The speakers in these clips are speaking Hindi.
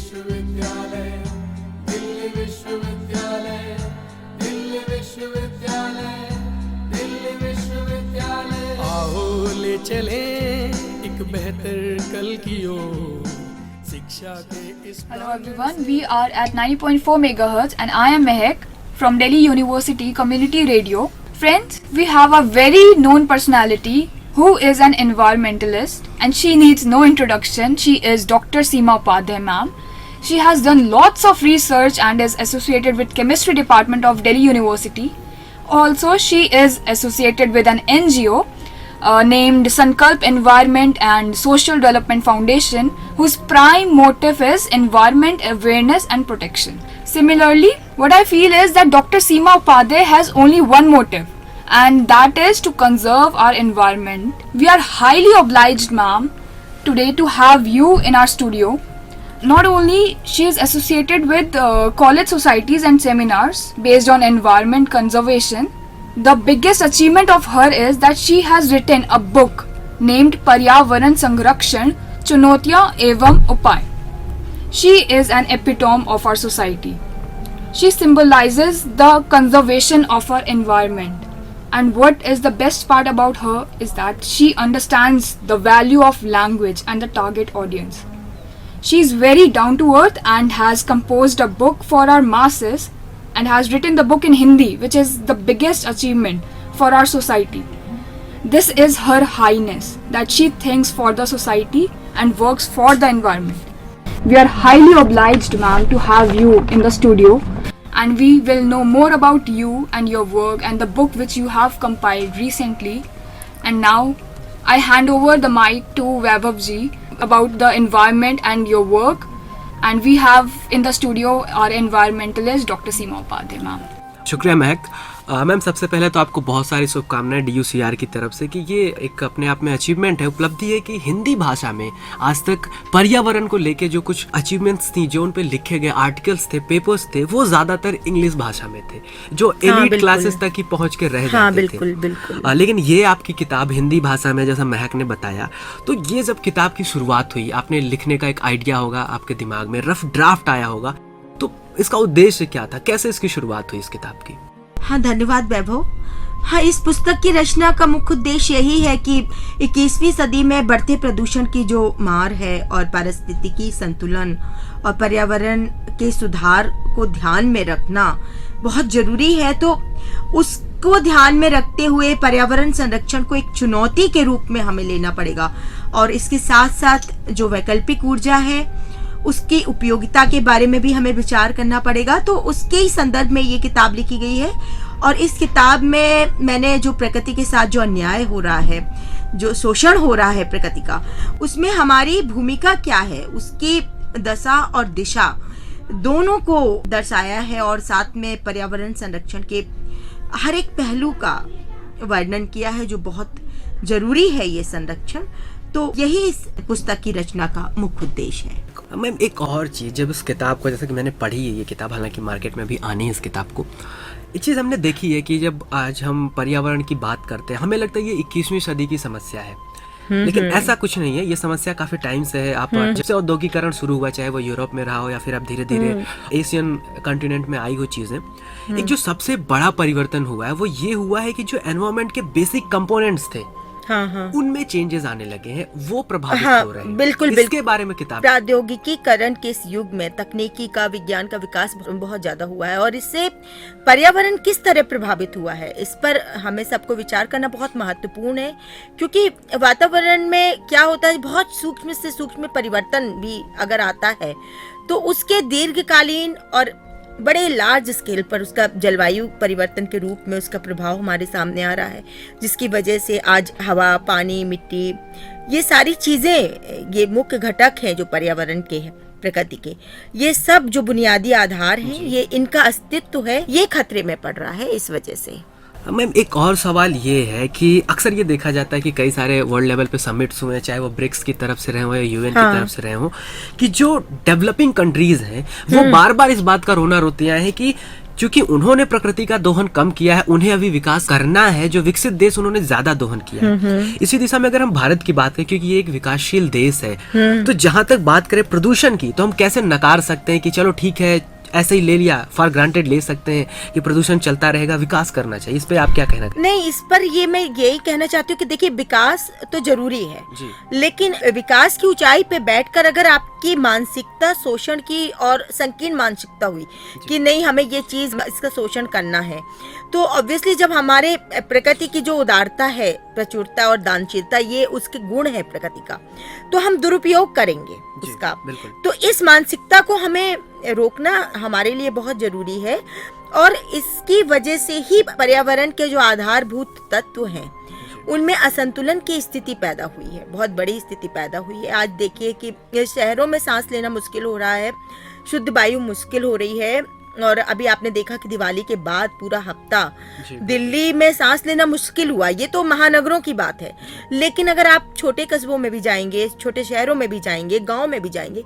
विश्वविद्यालय, दिल्ली विश्वविद्यालय, दिल्ली विश्वविद्यालय, दिल्ली विश्वविद्यालय। आओ ले चले एक बेहतर कल की ओर, शिक्षा के इस। Hello everyone, we are at 90.4 MHz and I am Mehak from Delhi University Community Radio. Friends, we have a very known personality who is an environmentalist and she needs no introduction. She is Dr. Seema Upadhyay ma'am. She has done lots of research and is associated with chemistry department of Delhi University. Also, she is associated with an NGO named Sankalp Environment and Social Development Foundation, whose prime motive is environment awareness and protection. Similarly, what I feel is that Dr. Seema Upadhyay has only one motive, and that is to conserve our environment. We are highly obliged, ma'am, today to have you in our studio. Not only she is associated with college societies and seminars based on environment conservation, the biggest achievement of her is that she has written a book named Paryavaran Sanrakshan Chunotya Evam Upay. She is an epitome of our society. She symbolizes the conservation of our environment. And what is the best part about her is that she understands the value of language and the target audience. She is very down to earth and has composed a book for our masses and has written the book in Hindi, which is the biggest achievement for our society. This is her highness, that she thinks for the society and works for the environment. We are highly obliged, ma'am, to have you in the studio, and we will know more about you and your work and the book which you have compiled recently. And now I hand over the mic to Vaibhav ji about the environment and your work. And we have in the studio our environmentalist Dr. Seema Upadhyay ma'am. शुक्रिया महक। मैम, सबसे पहले तो आपको बहुत सारी शुभकामनाएं DUCR की तरफ से कि ये एक अपने आप में अचीवमेंट है, उपलब्धि है कि हिंदी भाषा में आज तक पर्यावरण को लेके जो कुछ अचीवमेंट्स थी, जो उन पे लिखे गए आर्टिकल्स थे, पेपर्स थे, वो ज़्यादातर इंग्लिश भाषा में थे, जो एलीट क्लासेस तक ही पहुँच के रह जाते थे। लेकिन ये आपकी किताब हिंदी भाषा में, जैसा महक ने बताया, तो ये जब किताब की शुरुआत हुई, आपने लिखने का एक आइडिया होगा आपके दिमाग में, रफ ड्राफ्ट आया होगा, तो इसका उद्देश्य क्या था, कैसे इसकी शुरुआत हुई इस किताब की? हाँ, धन्यवाद वैभव। हाँ, इस पुस्तक की रचना का मुख्य उद्देश्य यही है कि 21वीं सदी में बढ़ते प्रदूषण की जो मार है और पारिस्थितिकी संतुलन और पर्यावरण के सुधार को ध्यान में रखना बहुत जरूरी है। तो उसको ध्यान में रखते हुए पर्यावरण संरक्षण को एक चुनौती के रूप में हमें लेना पड़ेगा और इसके साथ साथ जो वैकल्पिक ऊर्जा है उसकी उपयोगिता के बारे में भी हमें विचार करना पड़ेगा। तो उसके ही संदर्भ में ये किताब लिखी गई है और इस किताब में मैंने जो प्रकृति के साथ जो अन्याय हो रहा है, जो शोषण हो रहा है प्रकृति का, उसमें हमारी भूमिका क्या है, उसकी दशा और दिशा दोनों को दर्शाया है और साथ में पर्यावरण संरक्षण के हर एक पहलू का वर्णन किया है, जो बहुत जरूरी है ये संरक्षण। तो यही इस पुस्तक की रचना का मुख्य उद्देश्य है। मैम, एक और चीज़, जब इस किताब को, जैसे कि मैंने पढ़ी है ये किताब, हालांकि मार्केट में भी आनी है इस किताब को, एक चीज़ हमने देखी है कि जब आज हम पर्यावरण की बात करते हैं, हमें लगता है ये 21वीं सदी की समस्या है, लेकिन ऐसा कुछ नहीं है। ये समस्या काफ़ी टाइम से है। आप जब से औद्योगिकरण शुरू हुआ, चाहे वो यूरोप में रहा हो या फिर अब धीरे धीरे एशियन कॉन्टिनेंट में आई हो चीज़ें, एक जो सबसे बड़ा परिवर्तन हुआ है वो ये हुआ है कि जो एनवायरनमेंट के बेसिक कंपोनेंट्स थे, उनमें चेंजेस आने लगे हैं, वो प्रभावित हो रहे हैं। बिल्कुल, इसके बारे में किताब। प्रौद्योगिकीकरण के इस युग में तकनीकी का, विज्ञान का विकास बहुत ज्यादा हुआ है और इससे पर्यावरण किस तरह प्रभावित हुआ है, इस पर हमें सबको विचार करना बहुत महत्वपूर्ण है। क्योंकि वातावरण में क्या होता है, बहुत सूक्ष्म से सूक्ष्म परिवर्तन भी अगर आता है तो उसके दीर्घकालीन और बड़े लार्ज स्केल पर उसका जलवायु परिवर्तन के रूप में उसका प्रभाव हमारे सामने आ रहा है, जिसकी वजह से आज हवा, पानी, मिट्टी, ये सारी चीज़ें, ये मुख्य घटक हैं जो पर्यावरण के हैं, प्रकृति के, ये सब जो बुनियादी आधार हैं, ये इनका अस्तित्व है, ये खतरे में पड़ रहा है इस वजह से। मैम, एक और सवाल ये है कि अक्सर ये देखा जाता है कि कई सारे वर्ल्ड लेवल पे समिट्स हुए, चाहे वो ब्रिक्स की तरफ से रहे हो या UN की तरफ से रहे हो, कि जो डेवलपिंग कंट्रीज हैं वो बार बार इस बात का रोना रोती हैं कि क्योंकि उन्होंने प्रकृति का दोहन कम किया है, उन्हें अभी विकास करना है। जो विकसित देश उन्होंने ज्यादा दोहन किया है। इसी दिशा में अगर हम भारत की बात करें, क्योंकि ये एक विकासशील देश है, तो जहां तक बात करें प्रदूषण की, तो हम कैसे नकार सकते हैं कि चलो ठीक है, ऐसे ही ले लिया, फॉर ग्रांटेड ले सकते हैं कि प्रदूषण चलता रहेगा, विकास करना चाहिए। इस पे आप क्या कहना? नहीं, इस पर ये मैं यही कहना चाहती हूँ कि देखिए, विकास तो जरूरी है जी। लेकिन विकास की ऊंचाई पे बैठकर अगर आपकी मानसिकता शोषण की और संकीर्ण मानसिकता हुई कि नहीं हमें ये चीज इसका शोषण करना है, तो ऑब्वियसली जब हमारे प्रकृति की जो उदारता है, प्रचुरता और दानशीलता, ये उसके गुण है प्रकृति का, तो हम दुरुपयोग करेंगे उसका। तो इस मानसिकता को हमें रोकना हमारे लिए बहुत जरूरी है और इसकी वजह से ही पर्यावरण के जो आधारभूत तत्व हैं उनमें असंतुलन की स्थिति पैदा हुई है, बहुत बड़ी स्थिति पैदा हुई है। आज देखिए कि शहरों में सांस लेना मुश्किल हो रहा है, शुद्ध वायु मुश्किल हो रही है, और अभी आपने देखा कि दिवाली के बाद पूरा हफ्ता दिल्ली में सांस लेना मुश्किल हुआ। ये तो महानगरों की बात है, लेकिन अगर आप छोटे कस्बों में भी जाएंगे, छोटे शहरों में भी जाएंगे, गांव में भी जाएंगे,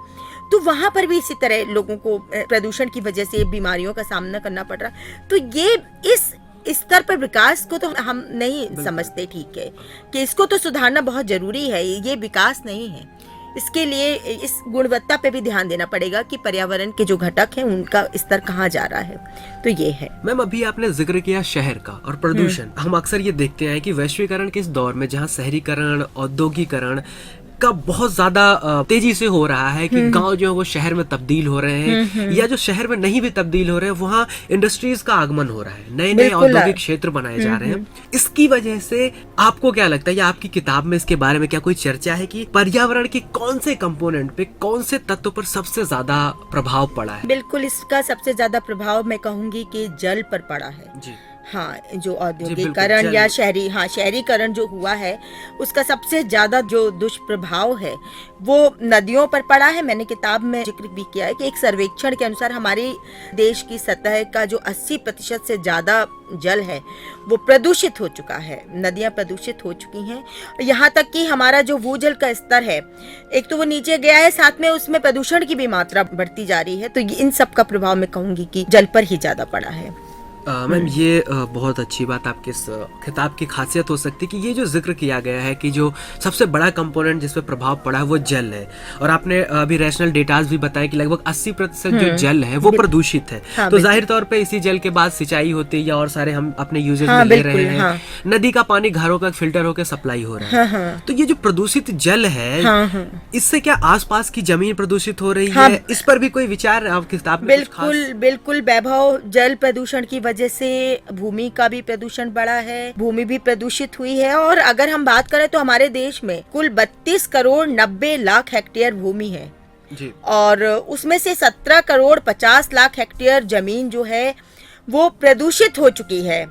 तो वहां पर भी इसी तरह लोगों को प्रदूषण की वजह से बीमारियों का सामना करना पड़ रहा। तो ये इस स्तर पर विकास को तो हम नहीं समझते ठीक है कि इसको तो सुधारना बहुत जरूरी है, ये विकास नहीं है। इसके लिए इस गुणवत्ता पे भी ध्यान देना पड़ेगा कि पर्यावरण के जो घटक हैं उनका स्तर कहाँ जा रहा है। तो ये है। मैम, अभी आपने जिक्र किया शहर का और प्रदूषण। हम अक्सर ये देखते हैं कि वैश्वीकरण के इस दौर में जहाँ शहरीकरण, औद्योगिकरण का बहुत ज्यादा तेजी से हो रहा है कि गांव जो है वो शहर में तब्दील हो रहे हैं, या जो शहर में नहीं भी तब्दील हो रहे हैं वहाँ इंडस्ट्रीज का आगमन हो रहा है, नए नए औद्योगिक क्षेत्र बनाए जा रहे हैं। इसकी वजह से आपको क्या लगता है, या आपकी किताब में इसके बारे में क्या कोई चर्चा है कि पर्यावरण के कौन से कंपोनेंट पे, कौन से तत्व पर सबसे ज्यादा प्रभाव पड़ा है? बिल्कुल, इसका सबसे ज्यादा प्रभाव मैं कहूंगी कि जल पर पड़ा है जी। हाँ, जो औद्योगिकरण या शहरीकरण जो हुआ है उसका सबसे ज्यादा जो दुष्प्रभाव है वो नदियों पर पड़ा है। मैंने किताब में जिक्र भी किया है कि एक सर्वेक्षण के अनुसार हमारे देश की सतह का जो 80% से ज्यादा जल है वो प्रदूषित हो चुका है, नदियां प्रदूषित हो चुकी हैं। यहाँ तक कि हमारा जो भूजल का स्तर है, एक तो वो नीचे गया है, साथ में उसमें प्रदूषण की भी मात्रा बढ़ती जा रही है। तो इन सब का प्रभाव मैं कहूंगी कि जल पर ही ज्यादा पड़ा है। मैम, ये बहुत अच्छी बात आपके इस किताब की खासियत हो सकती है कि ये जो जिक्र किया गया है कि जो सबसे बड़ा कंपोनेंट जिस पे प्रभाव पड़ा है वो जल है, और आपने अभी रैशनल डेटाज भी बताया कि लगभग 80% जो जल है वो प्रदूषित है। तो जाहिर तौर पे इसी जल के बाद सिंचाई होती है या और सारे हम अपने यूजेज में ले रहे हैं। नदी का पानी घरों का फिल्टर होकर सप्लाई हो रहा है। तो ये जो प्रदूषित जल है, इससे क्या आसपास की जमीन प्रदूषित हो रही है? इस पर भी कोई विचार आपकी किताब में? बिल्कुल वैभव, जल प्रदूषण की वजह से भूमि का भी प्रदूषण बढ़ा है, भूमि भी प्रदूषित हुई है। और अगर हम बात करें तो हमारे देश में कुल 32 करोड़ 90 लाख हेक्टेयर भूमि है जी। और उसमें से 17 करोड़ 50 लाख हेक्टेयर जमीन जो है वो प्रदूषित हो चुकी है।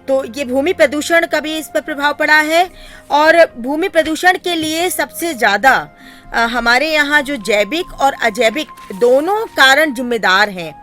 तो ये भूमि प्रदूषण का भी इस पर प्रभाव पड़ा है। और भूमि प्रदूषण के लिए सबसे ज्यादा हमारे यहाँ जो जैविक और अजैविक दोनों कारण जिम्मेदार हैं,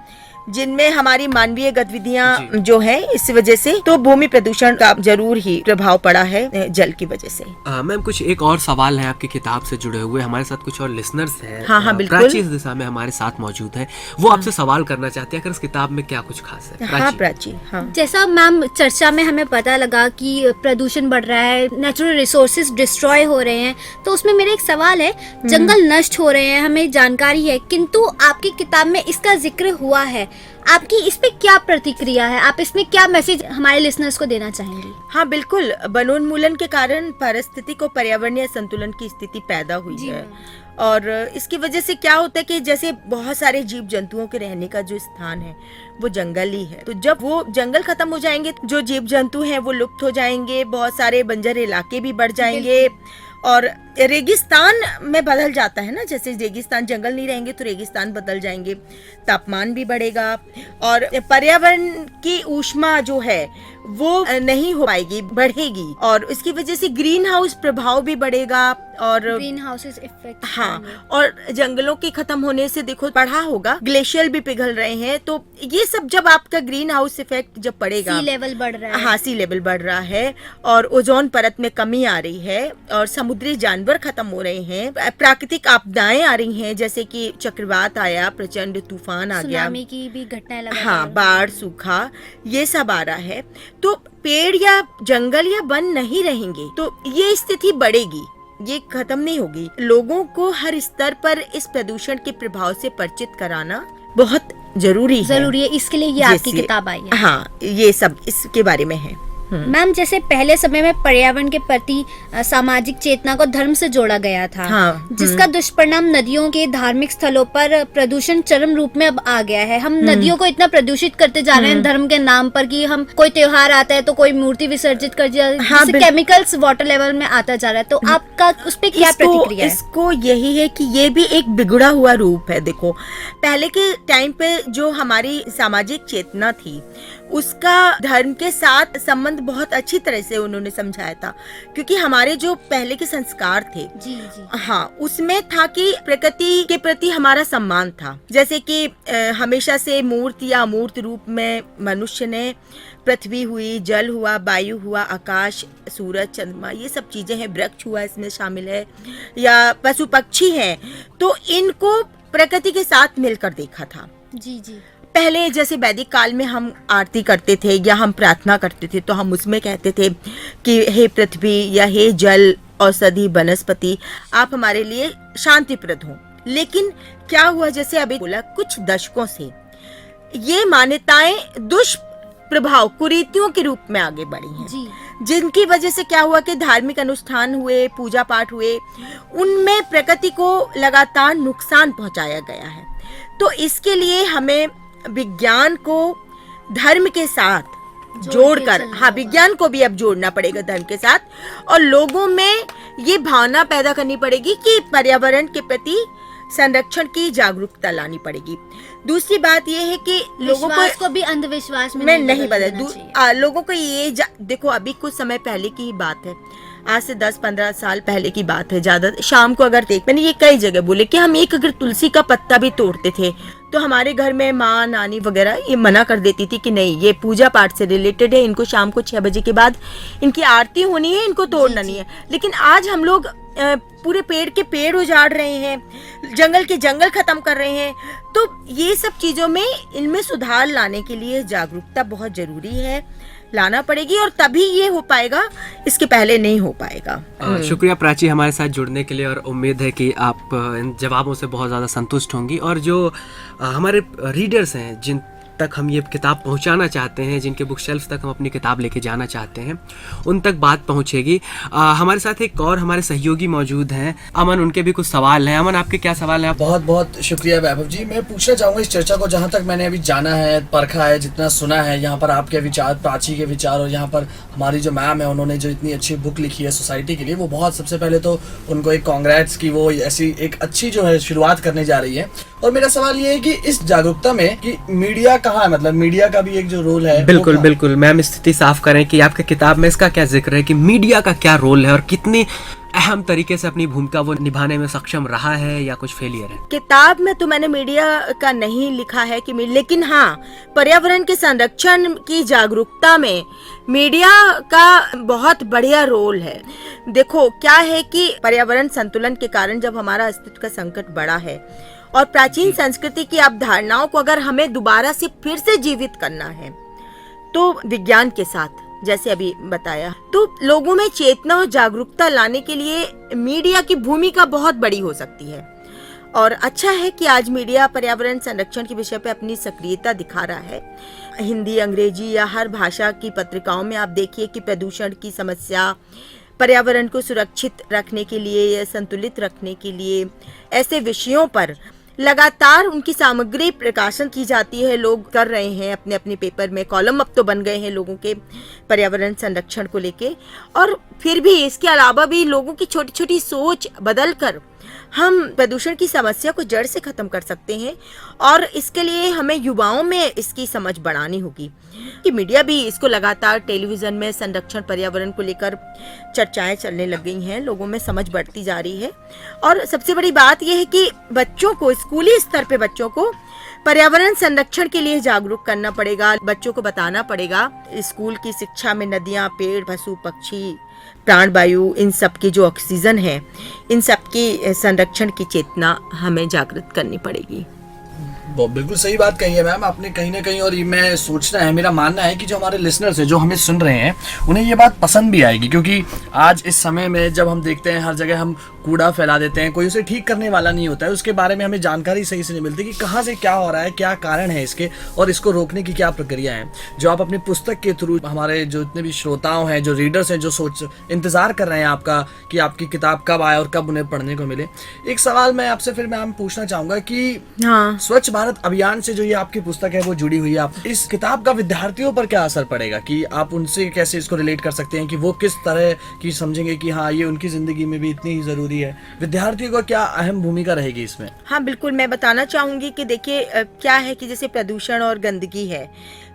जिनमें हमारी मानवीय गतिविधियां जो है, इस वजह से तो भूमि प्रदूषण का जरूर ही प्रभाव पड़ा है जल की वजह से। मैम, कुछ एक और सवाल है आपकी किताब से जुड़े हुए, हमारे साथ कुछ और लिसनर्स हैं। हाँ, बिल्कुल। प्राची इस दिशा में हमारे साथ मौजूद है, वो आपसे सवाल करना चाहते हैं, अगर इस किताब में क्या कुछ खास है? प्राची। जैसा मैम चर्चा में हमें पता लगा कि प्रदूषण बढ़ रहा है, नेचुरल रिसोर्सेज डिस्ट्रॉय हो रहे हैं, तो उसमें मेरा एक सवाल है, जंगल नष्ट हो रहे हैं, हमें जानकारी है, किंतु आपकी किताब में इसका जिक्र हुआ है, आपकी इस पे क्या प्रतिक्रिया है? आप इसमें क्या मैसेज हमारे लिसनर्स को देना चाहेंगे? हाँ, बिल्कुल। वनोन्मूलन के कारण पारिस्थितिक और पर्यावरणीय संतुलन की स्थिति पैदा हुई है, और इसकी वजह से क्या होता है कि जैसे बहुत सारे जीव जंतुओं के रहने का जो स्थान है वो जंगल ही है। तो जब वो जंगल खत्म हो जाएंगे, जो जीव जंतु हैं वो लुप्त हो जाएंगे, बहुत सारे बंजर इलाके भी बढ़ जाएंगे और रेगिस्तान में बदल जाता है ना। जैसे रेगिस्तान, जंगल नहीं रहेंगे तो रेगिस्तान बदल जाएंगे, तापमान भी बढ़ेगा और पर्यावरण की ऊष्मा जो है वो नहीं हो पाएगी, बढ़ेगी, और इसकी वजह से ग्रीन हाउस प्रभाव भी बढ़ेगा और ग्रीन हाउस इफेक्ट। हाँ, और जंगलों के खत्म होने से देखो पढ़ा होगा ग्लेशियर भी पिघल रहे हैं। तो ये सब जब आपका ग्रीन हाउस इफेक्ट जब पड़ेगा, सी लेवल बढ़ रहा है। हाँ, सी लेवल बढ़ रहा है और ओजोन परत में कमी आ रही है और समुद्री जानवर जानवर खत्म हो रहे हैं, प्राकृतिक आपदाएं आ रही हैं, जैसे कि चक्रवात आया, प्रचंड तूफान आ गया, सुनामी की भी घटनाएं लगातार हाँ, बाढ़, सूखा, ये सब आ रहा है। तो पेड़ या जंगल या वन नहीं रहेंगे तो ये स्थिति बढ़ेगी, ये खत्म नहीं होगी। लोगों को हर स्तर पर इस प्रदूषण के प्रभाव से परिचित कराना बहुत जरूरी है। इसके लिए ये आपकी किताब आई है। हाँ, ये सब इसके बारे में है। मैम, जैसे पहले समय में पर्यावरण के प्रति सामाजिक चेतना को धर्म से जोड़ा गया था, हाँ, जिसका दुष्परिणाम नदियों के धार्मिक स्थलों पर प्रदूषण चरम रूप में अब आ गया है। हम नदियों को इतना प्रदूषित करते जा रहे हैं धर्म के नाम पर कि हम कोई त्योहार आता है तो कोई मूर्ति विसर्जित कर दिया, जिससे केमिकल्स वाटर लेवल में आता जा रहा है। तो आपका उस पर क्या प्रतिक्रिया है? इसको यही है कि ये भी एक बिगड़ा हुआ रूप है। देखो, पहले के टाइम पे जो हमारी सामाजिक चेतना थी उसका धर्म के साथ संबंध बहुत अच्छी तरह से उन्होंने समझाया था, क्योंकि हमारे जो पहले के संस्कार थे, जी जी, हाँ, उसमें था कि प्रकृति के प्रति हमारा सम्मान था। जैसे कि हमेशा से मूर्त या अमूर्त रूप में मनुष्य ने पृथ्वी हुई, जल हुआ, वायु हुआ, आकाश, सूरज, चंद्रमा, ये सब चीजें हैं, वृक्ष हुआ इसमें शामिल है, या पशु पक्षी हैं, तो इनको प्रकृति के साथ मिलकर देखा था। जी जी। पहले जैसे वैदिक काल में हम आरती करते थे या हम प्रार्थना करते थे तो हम उसमें कहते थे कि हे पृथ्वी या हे जल, औषधि, वनस्पति, आप हमारे लिए शांतिप्रद हो। लेकिन क्या हुआ, जैसे अभी बोला, कुछ दशकों से ये मान्यताएं दुष्प्रभाव, कुरीतियों के रूप में आगे बढ़ी हैं, जी। जिनकी वजह से क्या हुआ कि धार्मिक अनुष्ठान हुए, पूजा पाठ हुए, उनमें प्रकृति को लगातार नुकसान पहुंचाया गया है। तो इसके लिए हमें विज्ञान को धर्म के साथ जोड़कर, हाँ, विज्ञान को भी अब जोड़ना पड़ेगा धर्म के साथ, और लोगों में ये भावना पैदा करनी पड़ेगी कि पर्यावरण के प्रति संरक्षण की जागरूकता लानी पड़ेगी। दूसरी बात ये है कि लोगों को भी अंधविश्वास में नहीं बदलना, लोगों को ये देखो, अभी कुछ समय पहले की ही बात है, आज से 10-15 साल पहले की बात है। ज्यादा शाम को अगर मैंने ये कई जगह बोले कि हम एक अगर तुलसी का पत्ता भी तोड़ते थे तो हमारे घर में माँ, नानी वगैरह ये मना कर देती थी कि नहीं, ये पूजा पाठ से रिलेटेड है, इनको शाम को 6 बजे के बाद इनकी आरती होनी है, इनको तोड़ना नहीं है। लेकिन आज हम लोग पूरे पेड़ के पेड़ उजाड़ रहे हैं, जंगल के जंगल खत्म कर रहे हैं। तो ये सब चीजों में, इनमें सुधार लाने के लिए जागरूकता बहुत जरूरी है, लाना पड़ेगी, और तभी ये हो पाएगा, इसके पहले नहीं हो पाएगा। शुक्रिया प्राची हमारे साथ जुड़ने के लिए, और उम्मीद है कि आप इन जवाबों से बहुत ज़्यादा संतुष्ट होंगी, और जो हमारे रीडर्स हैं जिन तक हम ये किताब पहुंचाना चाहते हैं, जिनके बुक शेल्फ तक हम अपनी किताब लेके जाना चाहते हैं, उन तक बात पहुंचेगी। हमारे साथ एक और हमारे सहयोगी मौजूद हैं, अमन, उनके भी कुछ सवाल हैं। अमन, आपके क्या सवाल हैं? बहुत बहुत शुक्रिया वैभव जी। मैं पूछना चाहूँगा इस चर्चा को, जहाँ तक मैंने अभी जाना है, परखा है, जितना सुना है, यहाँ पर आपके विचार, प्राची के विचार, और यहाँ पर हमारी जो मैम है उन्होंने जो इतनी अच्छी बुक लिखी है सोसाइटी के लिए, वो बहुत, सबसे पहले तो उनको एक कांग्रेट्स की वो ऐसी एक अच्छी जो है शुरुआत करने जा रही है। और मेरा सवाल ये है कि इस जागरूकता में कि मीडिया कहाँ है, मतलब मीडिया का भी एक जो रोल है। बिल्कुल बिल्कुल, मैम स्थिति साफ करें कि आपके किताब में इसका क्या जिक्र है कि मीडिया का क्या रोल है और कितनी अहम तरीके से अपनी भूमिका वो निभाने में सक्षम रहा है या कुछ फेलियर है? किताब में तो मैंने मीडिया का नहीं लिखा है कि, लेकिन हाँ, पर्यावरण के संरक्षण की जागरूकता में मीडिया का बहुत बढ़िया रोल है। देखो, क्या है कि पर्यावरण संतुलन के कारण जब हमारा अस्तित्व का संकट बड़ा है और प्राचीन संस्कृति की अवधारणाओं को अगर हमें दोबारा से फिर से जीवित करना है, तो विज्ञान के साथ, जैसे अभी बताया, तो लोगों में चेतना और जागरूकता लाने के लिए मीडिया की भूमिका बहुत बड़ी हो सकती है। और अच्छा है कि आज मीडिया पर्यावरण संरक्षण के विषय पे अपनी सक्रियता दिखा रहा है। हिंदी, अंग्रेजी या हर भाषा की पत्रिकाओं में आप देखिए कि प्रदूषण की समस्या, पर्यावरण को सुरक्षित रखने के लिए या संतुलित रखने के लिए ऐसे विषयों पर लगातार उनकी सामग्री प्रकाशन की जाती है। लोग कर रहे हैं अपने अपने पेपर में, कॉलम अब तो बन गए हैं लोगों के पर्यावरण संरक्षण को लेके। और फिर भी इसके अलावा भी लोगों की छोटी छोटी सोच बदल कर हम प्रदूषण की समस्या को जड़ से खत्म कर सकते हैं। और इसके लिए हमें युवाओं में इसकी समझ बढ़ानी होगी कि मीडिया भी इसको लगातार, टेलीविजन में संरक्षण पर्यावरण को लेकर चर्चाएं चलने लग गई हैं, लोगों में समझ बढ़ती जा रही है। और सबसे बड़ी बात यह है कि बच्चों को, स्कूली स्तर पे बच्चों को पर्यावरण संरक्षण के लिए जागरूक करना पड़ेगा। बच्चों को बताना पड़ेगा, स्कूल की शिक्षा में नदियां, पेड़, पशु, पक्षी, प्राणवायु, इन सब की जो ऑक्सीजन है, इन सब की संरक्षण की चेतना हमें जागृत करनी पड़ेगी। बिल्कुल सही बात कही है मैम आपने कहीं ना कहीं। और ये मैं सोचना है, मेरा मानना है कि जो हमारे लिसनर्स हैं, जो हमें सुन रहे हैं, उन्हें ये बात पसंद भी आएगी, क्योंकि आज इस समय में जब हम देखते हैं हर जगह हम कूड़ा फैला देते हैं, कोई उसे ठीक करने वाला नहीं होता है, उसके बारे में हमें जानकारी सही से नहीं मिलती कि कहाँ से क्या हो रहा है, क्या कारण है इसके, और इसको रोकने की क्या प्रक्रिया है। जो आप अपनी पुस्तक के थ्रू हमारे जो इतने भी श्रोताओं हैं, जो रीडर्स हैं, जो इंतजार कर रहे हैं आपका कि आपकी किताब कब आए और कब उन्हें पढ़ने को मिले, एक सवाल मैं आपसे फिर मैम पूछना चाहूँगा कि हाँ, स्वच्छ भारत अभियान से जो ये आपकी पुस्तक है वो जुड़ी हुई है, आप इस किताब का विद्यार्थियों पर क्या असर पड़ेगा, कि आप उनसे कैसे इसको रिलेट कर सकते हैं कि वो किस तरह की समझेंगे कि हाँ ये उनकी जिंदगी में भी इतनी ही जरूरी है, विद्यार्थियों को क्या अहम भूमिका रहेगी इसमें? हाँ बिल्कुल, मैं बताना चाहूँगी कि देखिए क्या है कि जैसे प्रदूषण और गंदगी है,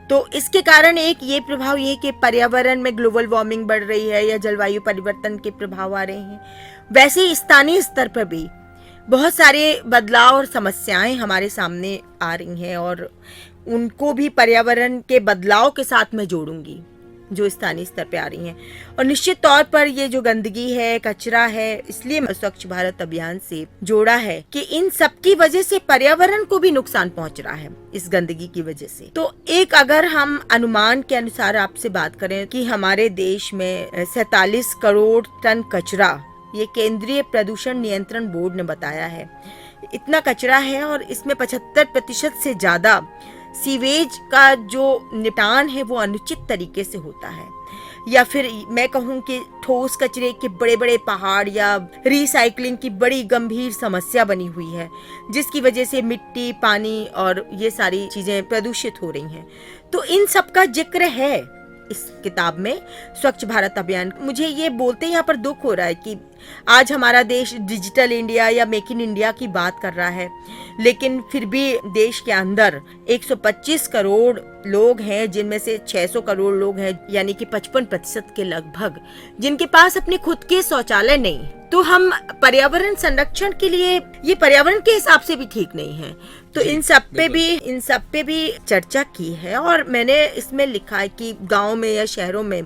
तो इसके कारण एक ये प्रभाव ये है कि पर्यावरण में ग्लोबल वार्मिंग बढ़ रही है या जलवायु परिवर्तन के प्रभाव आ रहे हैं। वैसे ही स्थानीय स्तर पर भी बहुत सारे बदलाव और समस्याएं हमारे सामने आ रही हैं, और उनको भी पर्यावरण के बदलाव के साथ मैं जोड़ूंगी जो स्थानीय स्तर पे आ रही हैं। और निश्चित तौर पर ये जो गंदगी है, कचरा है, इसलिए मैं स्वच्छ भारत अभियान से जोड़ा है कि इन सब की वजह से पर्यावरण को भी नुकसान पहुंच रहा है इस गंदगी की वजह से। तो एक अगर हम अनुमान के अनुसार आपसे बात करें कि हमारे देश में 47 करोड़ टन कचरा, ये केंद्रीय प्रदूषण नियंत्रण बोर्ड ने बताया है, इतना कचरा है, और इसमें 75% से ज्यादा सीवेज का जो निपटान है वो अनुचित तरीके से होता है, या फिर मैं कहूँ कि ठोस कचरे के बड़े बड़े पहाड़ या रिसाइकलिंग की बड़ी गंभीर समस्या बनी हुई है, जिसकी वजह से मिट्टी, पानी और ये सारी चीजें प्रदूषित हो रही हैं। तो इन सब का जिक्र है इस किताब में, स्वच्छ भारत अभियान। मुझे ये बोलते यहाँ पर दुख हो रहा है कि आज हमारा देश डिजिटल इंडिया या मेक इन इंडिया की बात कर रहा है, लेकिन फिर भी देश के अंदर 125 करोड़ लोग हैं, जिनमें से 600 करोड़ लोग हैं, यानी कि 55% के लगभग, जिनके पास अपने खुद के शौचालय नहीं। तो हम पर्यावरण संरक्षण के लिए ये पर्यावरण के हिसाब से भी ठीक नहीं है। तो इन सब पे भी चर्चा की है, और मैंने इसमें लिखा है कि गांव में या शहरों में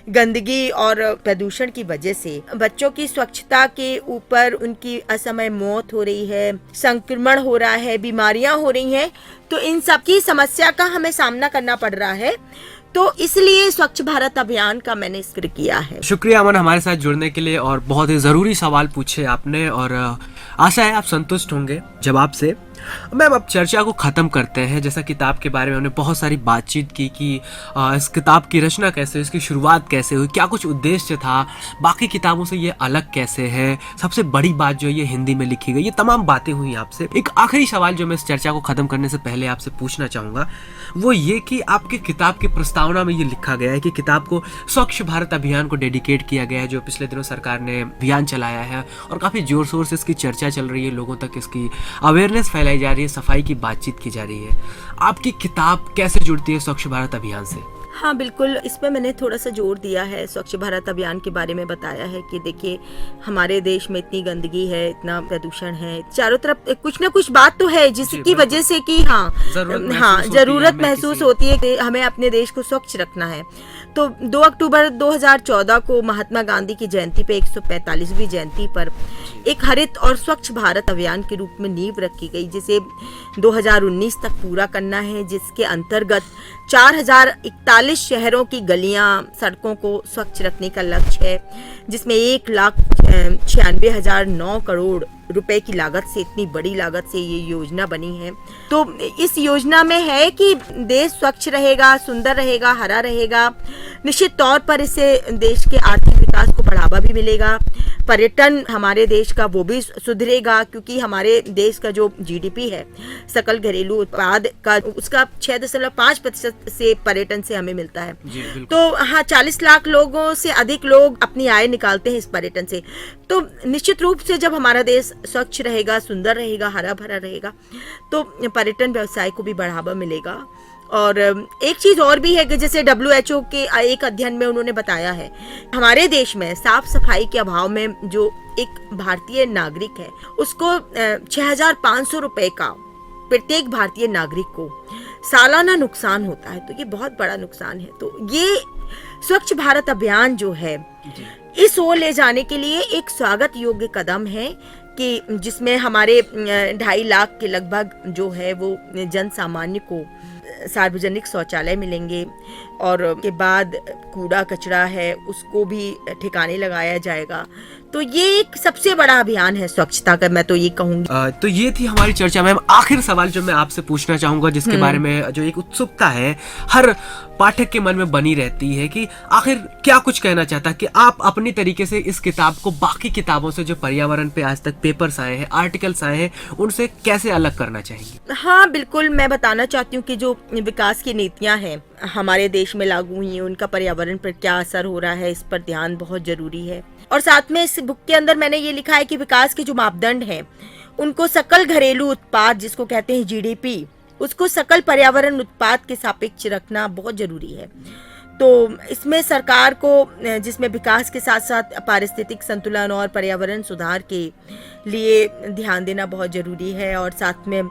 गंदगी और प्रदूषण की वजह से बच्चों की स्वच्छता के ऊपर उनकी असमय मौत हो रही है, संक्रमण हो रहा है, बीमारियां हो रही हैं। तो इन सब की समस्या का हमें सामना करना पड़ रहा है, तो इसलिए स्वच्छ भारत अभियान का मैंने जिक्र किया है। शुक्रिया अमन हमारे साथ जुड़ने के लिए, और बहुत ही ज़रूरी सवाल पूछे आपने, और आशा है आप संतुष्ट होंगे जवाब से। मैम अब चर्चा को ख़त्म करते हैं। जैसा किताब के बारे में हमने बहुत सारी बातचीत की कि इस किताब की रचना कैसे हुई, इसकी शुरुआत कैसे हुई, क्या कुछ उद्देश्य था, बाकी किताबों से ये अलग कैसे है, सबसे बड़ी बात जो है ये हिंदी में लिखी गई, ये तमाम बातें हुई आपसे। एक आखिरी सवाल जो मैं इस चर्चा को ख़त्म करने से पहले आपसे पूछना चाहूँगा वो ये कि आपके किताब की प्रस्तावना में ये लिखा गया है कि किताब को स्वच्छ भारत अभियान को डेडिकेट किया गया है, जो पिछले दिनों सरकार ने अभियान चलाया है, और काफ़ी जोर शोर से इसकी चर्चा चल रही है, लोगों तक इसकी अवेयरनेस फैलाई जा रही है, सफाई की बातचीत की जा रही है। आपकी किताब कैसे जुड़ती है स्वच्छ भारत अभियान से? हाँ बिल्कुल, इसमें मैंने थोड़ा सा जोर दिया है, स्वच्छ भारत अभियान के बारे में बताया है कि देखिए हमारे देश में इतनी गंदगी है, इतना प्रदूषण है, चारों तरफ कुछ ना कुछ बात तो है जिसकी वजह से कि जरूरत महसूस होती है कि हमें अपने देश को स्वच्छ रखना है। तो 2 अक्टूबर 2014 को महात्मा गांधी की जयंती पे 145वीं जयंती पर एक हरित और स्वच्छ भारत अभियान के रूप में नींव रखी गई, जिसे 2019 तक पूरा करना है, जिसके अंतर्गत 4041 शहरों की गलियां, सड़कों को स्वच्छ रखने का लक्ष्य है, जिसमें 1,96,009 करोड़ रुपए की लागत से, इतनी बड़ी लागत से ये योजना बनी है। तो इस योजना में है कि देश स्वच्छ रहेगा, सुंदर रहेगा, हरा रहेगा। निश्चित तौर पर इससे देश के आर्थिक विकास को बढ़ावा भी मिलेगा, पर्यटन हमारे देश का वो भी सुधरेगा, क्योंकि हमारे देश का जो जीडीपी है, सकल घरेलू उत्पाद का, उसका 6.5% से पर्यटन से हमें मिलता है। तो हाँ, 40 लाख लोगों से अधिक लोग अपनी आय निकालते हैं इस पर्यटन से। तो निश्चित रूप से जब हमारा देश स्वच्छ रहेगा, सुंदर रहेगा, हरा भरा रहेगा, तो पर्यटन व्यवसाय को भी बढ़ावा मिलेगा। और एक चीज और भी है कि जैसे WHO के एक अध्ययन में उन्होंने बताया है, हमारे देश में साफ सफाई के अभाव में जो एक भारतीय नागरिक है, उसको 6,500 रुपए का प्रत्येक भारतीय नागरिक को सालाना नुकसान होता है। तो ये बहुत बड़ा नुकसान है। तो ये स्वच्छ भारत अभियान जो है, इस ओर ले जाने के लिए एक स्वागत योग्य कदम है कि जिसमें हमारे 2.5 लाख के लगभग जो है वो जन सामान्य को सार्वजनिक शौचालय मिलेंगे और के बाद कूड़ा कचरा है उसको भी ठिकाने लगाया जाएगा। तो ये एक सबसे बड़ा अभियान है स्वच्छता का, मैं तो ये कहूँगी। तो ये थी हमारी चर्चा मैम। आखिर सवाल जो मैं आपसे पूछना चाहूंगा, जिसके बारे में जो एक उत्सुकता है हर पाठक के मन में बनी रहती है कि आखिर क्या कुछ कहना चाहता कि आप अपनी तरीके से इस किताब को बाकी किताबों से जो पर्यावरण पे आज तक पेपर्स आए हैं, आर्टिकल्स आए हैं, उनसे कैसे अलग करना चाहेंगे? हाँ बिल्कुल, मैं बताना चाहती हूँ कि जो विकास की नीतियाँ हैं हमारे देश में लागू हुई हैं, उनका पर्यावरण पर क्या असर हो रहा है, इस पर ध्यान बहुत जरूरी है। और साथ में इस बुक के अंदर मैंने ये लिखा है कि विकास के जो मापदंड हैं उनको सकल घरेलू उत्पाद, जिसको कहते हैं GDP, उसको सकल पर्यावरण उत्पाद के सापेक्ष रखना बहुत जरूरी है। तो इसमें सरकार को, जिसमें विकास के साथ साथ पारिस्थितिक संतुलन और पर्यावरण सुधार के लिए ध्यान देना बहुत जरूरी है, और साथ में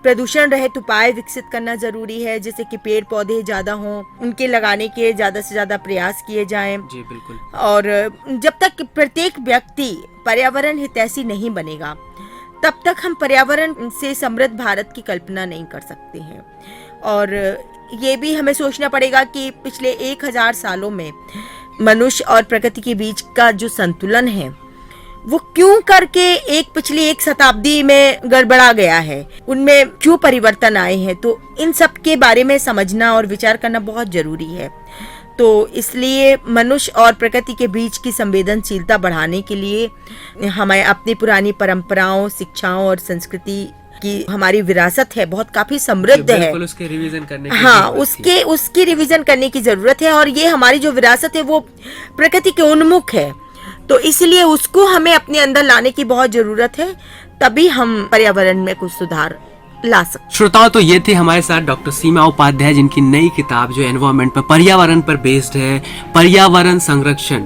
प्रदूषण रहित उपाय विकसित करना जरूरी है, जैसे कि पेड़ पौधे ज़्यादा हों, उनके लगाने के ज़्यादा से ज़्यादा प्रयास किए जाएं। जी बिल्कुल। और जब तक प्रत्येक व्यक्ति पर्यावरण हितैषी नहीं बनेगा तब तक हम पर्यावरण से समृद्ध भारत की कल्पना नहीं कर सकते हैं। और ये भी हमें सोचना पड़ेगा कि पिछले 1000 सालों में मनुष्य और प्रकृति के बीच का जो संतुलन है वो क्यों करके पिछली एक शताब्दी में गड़बड़ा गया है, उनमें क्यों परिवर्तन आए हैं। तो इन सब के बारे में समझना और विचार करना बहुत जरूरी है। तो इसलिए मनुष्य और प्रकृति के बीच की संवेदनशीलता बढ़ाने के लिए हमें अपनी पुरानी परंपराओं, शिक्षाओं और संस्कृति की हमारी विरासत है बहुत काफी समृद्ध है, उसके रिवीजन करने की उसकी रिवीजन करने की जरूरत है। और ये हमारी जो विरासत है वो प्रकृति के उन्मुख है, तो इसलिए उसको हमें अपने अंदर लाने की बहुत जरूरत है, तभी हम पर्यावरण में कुछ सुधार ला सकते। श्रोताओं, तो ये थे हमारे साथ डॉक्टर सीमा उपाध्याय, जिनकी नई किताब जो एनवायरमेंट पर, पर्यावरण पर बेस्ड है, पर्यावरण संरक्षण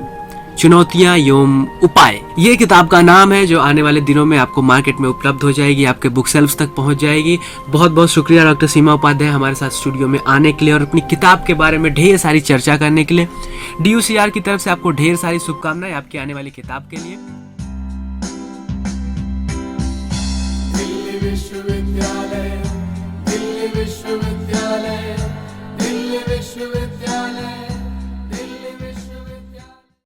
चुनौतियां एवं उपाय। ये किताब का नाम है, जो आने वाले दिनों में आपको मार्केट में उपलब्ध हो जाएगी, आपके बुक शेल्फ्स तक पहुंच जाएगी। बहुत बहुत शुक्रिया डॉक्टर सीमा उपाध्याय हमारे साथ स्टूडियो में आने के लिए और अपनी किताब के बारे में ढेर सारी चर्चा करने के लिए। DUCR की तरफ से आपको ढेर सारी शुभकामनाएं आपकी आने वाली किताब के लिए। दिल्ली विश्वविद्यालय